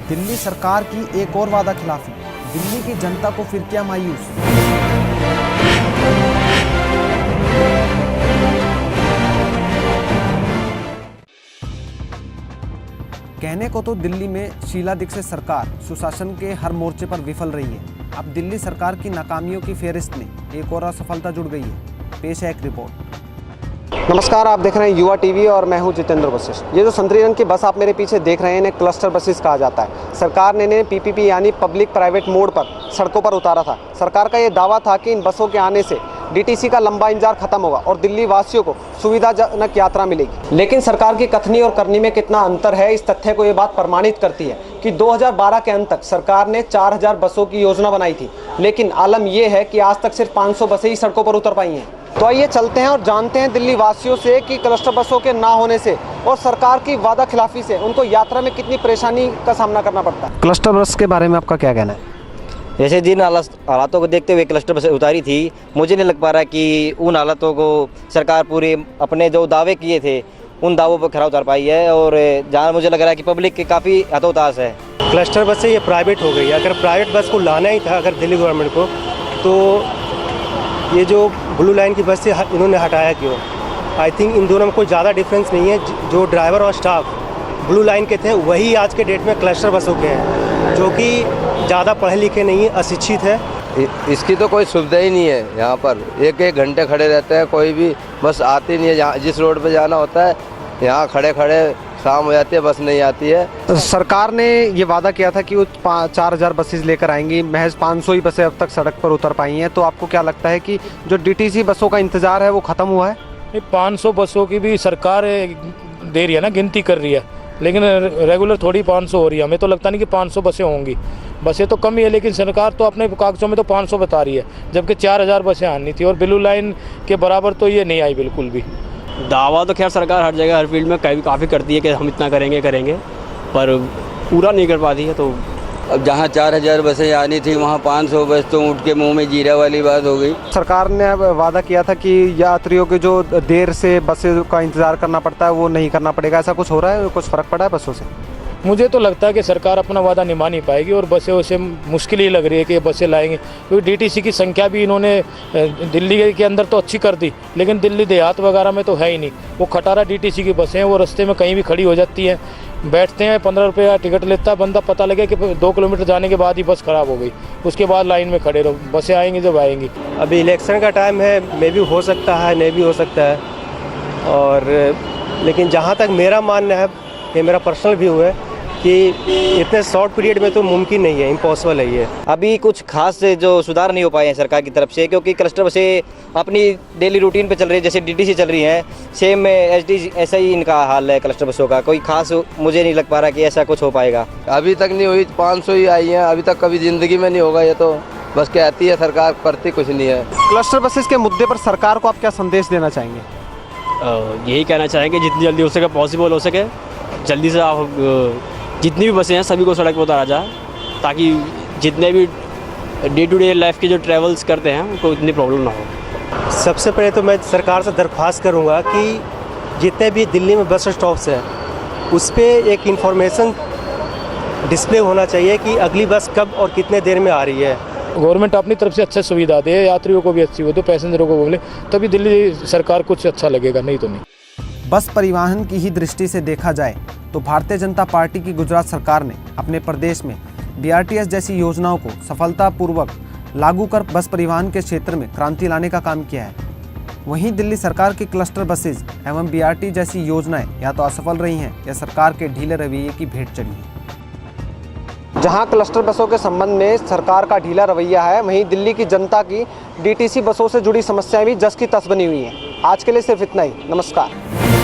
दिल्ली सरकार की एक और वादा खिलाफी, दिल्ली की जनता को फिर किया मायूस। कहने को तो दिल्ली में शीला दीक्षित सरकार सुशासन के हर मोर्चे पर विफल रही है। अब दिल्ली सरकार की नाकामियों की फेहरिस्त में एक और असफलता जुड़ गई है। पेश है एक रिपोर्ट। नमस्कार, आप देख रहे हैं युवा टीवी और मैं हूं जितेंद्र वशिष्ठ। ये जो संतरी रंग की बस आप मेरे पीछे देख रहे हैं, इन्हें क्लस्टर बसेस कहा जाता है। सरकार ने इन्हें पीपीपी यानी पब्लिक प्राइवेट मोड पर सड़कों पर उतारा था। सरकार का ये दावा था कि इन बसों के आने से डीटीसी का लंबा इंतजार खत्म होगा और दिल्ली वासियों को सुविधाजनक यात्रा मिलेगी। लेकिन सरकार की कथनी और करनी में कितना अंतर है, इस तथ्य को ये बात प्रमाणित करती है कि 2012 के अंत तक सरकार ने 4000 बसों की योजना बनाई थी, लेकिन आलम यह है कि आज तक सिर्फ 500 बसें ही सड़कों पर उतर पाई हैं। तो आइए चलते हैं और जानते हैं दिल्ली वासियों से कि क्लस्टर बसों के ना होने से और सरकार की वादा खिलाफी से उनको यात्रा में कितनी परेशानी का सामना करना पड़ता है। क्लस्टर बस के बारे में आपका क्या कहना है? जैसे जिन हालातों को देखते हुए क्लस्टर बसें उतारी थी, मुझे नहीं लग पा रहा कि उन हालातों को सरकार पूरे अपने जो दावे किए थे उन दावों पर खरा उतार पाई है। और जहाँ मुझे लग रहा है कि पब्लिक के काफ़ी हतोताश है। क्लस्टर बसें ये प्राइवेट हो गई। अगर प्राइवेट बस को लाना ही था अगर दिल्ली गवर्नमेंट को, तो ये जो ब्लू लाइन की बस से इन्होंने हटाया क्यों? आई थिंक इन दोनों में कोई ज़्यादा डिफरेंस नहीं है। जो ड्राइवर और स्टाफ ब्लू लाइन के थे वही आज के डेट में क्लस्टर बसों के हैं, जो कि ज़्यादा पढ़े लिखे नहीं है, अशिक्षित है। इसकी तो कोई सुविधा ही नहीं है। यहाँ पर एक एक घंटे खड़े रहते हैं, कोई भी बस आती नहीं है। जहाँ जिस रोड पे जाना होता है यहाँ खड़े खड़े शाम हो जाती है, बस नहीं आती है। सरकार ने ये वादा किया था कि वो 4000 बसेस लेकर आएंगी, महज 500 ही बसें अब तक सड़क पर उतर पाई हैं। तो आपको क्या लगता है कि जो डीटीसी बसों का इंतजार है वो ख़त्म हुआ है? 500 बसों की भी सरकार दे रही है ना, गिनती कर रही है, लेकिन रेगुलर थोड़ी 500 हो रही है। हमें तो लगता नहीं कि 500 बसें होंगी। बसें तो कम ही है, लेकिन सरकार तो अपने कागजों में तो 500 बता रही है, जबकि 4000 बसें आनी थी और ब्लू लाइन के बराबर तो ये नहीं आई बिल्कुल भी। दावा तो खैर सरकार हर जगह हर फील्ड में काफ़ी करती है कि हम इतना करेंगे, पर पूरा नहीं कर पाती है। तो अब जहाँ 4000 बसें आनी थी वहाँ 500 बस तो ऊँट के मुंह में जीरा वाली बात हो गई। सरकार ने अब वादा किया था कि यात्रियों के जो देर से बसें का इंतज़ार करना पड़ता है वो नहीं करना पड़ेगा। ऐसा कुछ हो रहा है? कुछ फ़र्क पड़ा है बसों से? मुझे तो लगता है कि सरकार अपना वादा निभा नहीं पाएगी और बसें उसे मुश्किल ही लग रही है कि ये बसें लाएंगे, क्योंकि डीटीसी की संख्या भी इन्होंने दिल्ली के अंदर तो अच्छी कर दी, लेकिन दिल्ली देहात वगैरह में तो है ही नहीं। वो खटारा डीटीसी की बसें हैं, वो रास्ते में कहीं भी खड़ी हो जाती हैं, बैठते हैं, 15 रुपये का टिकट लेता है बंदा, पता लगे कि 2 किलोमीटर जाने के बाद ही बस ख़राब हो गई, उसके बाद लाइन में खड़े रहो, बसें आएंगी जब आएंगी। अभी इलेक्शन का टाइम है, मे भी हो सकता है, नहीं भी हो सकता है। और लेकिन जहाँ तक मेरा मानना है, ये मेरा पर्सनल व्यू है कि इतने शॉर्ट पीरियड में तो मुमकिन नहीं है, इम्पॉसिबल है ये। अभी कुछ खास जो सुधार नहीं हो पाए हैं सरकार की तरफ से, क्योंकि क्लस्टर बसें अपनी डेली रूटीन पे चल रही है, जैसे डीटीसी चल रही हैं, सेम एसडी ऐसा ही इनका हाल है क्लस्टर बसों का। कोई खास मुझे नहीं लग पा रहा कि ऐसा कुछ हो पाएगा। अभी तक नहीं हुई, 500 ही आई हैं, अभी तक कभी ज़िंदगी में नहीं होगा। ये तो बस कहती है सरकार, करती कुछ नहीं है। क्लस्टर बसेस के मुद्दे पर सरकार को आप क्या संदेश देना चाहेंगे? यही कहना चाहेंगे जितनी जल्दी हो सके, पॉसिबल हो सके, जल्दी से आप जितनी भी बसें हैं सभी को सड़क पर उतारा जाए, ताकि जितने भी डे टू डे लाइफ के जो ट्रैवल्स करते हैं उनको इतनी प्रॉब्लम ना हो। सबसे पहले तो मैं सरकार से दरख्वास्त करूंगा कि जितने भी दिल्ली में बस स्टॉप्स हैं उस पर एक इन्फॉर्मेशन डिस्प्ले होना चाहिए कि अगली बस कब और कितने देर में आ रही है। गवर्नमेंट अपनी तरफ से अच्छा सुविधा दे, यात्रियों को भी अच्छी हो, तो पैसेंजरों को बोले, तभी दिल्ली सरकार कुछ अच्छा लगेगा, नहीं तो नहीं। बस परिवहन की ही दृष्टि से देखा जाए तो भारतीय जनता पार्टी की गुजरात सरकार ने अपने प्रदेश में BRTS जैसी योजनाओं को सफलतापूर्वक लागू कर बस परिवहन के क्षेत्र में क्रांति लाने का काम किया है। वहीं दिल्ली सरकार की क्लस्टर बसेज एवं BRT जैसी योजनाएं या तो असफल रही हैं या सरकार के ढीले रवैये की भेंट चढ़ी है। जहां क्लस्टर बसों के संबंध में सरकार का ढीला रवैया है, वहीं दिल्ली की जनता की डीटीसी बसों से जुड़ी समस्याएं भी जस की तस बनी हुई हैं। आज के लिए सिर्फ इतना ही। नमस्कार।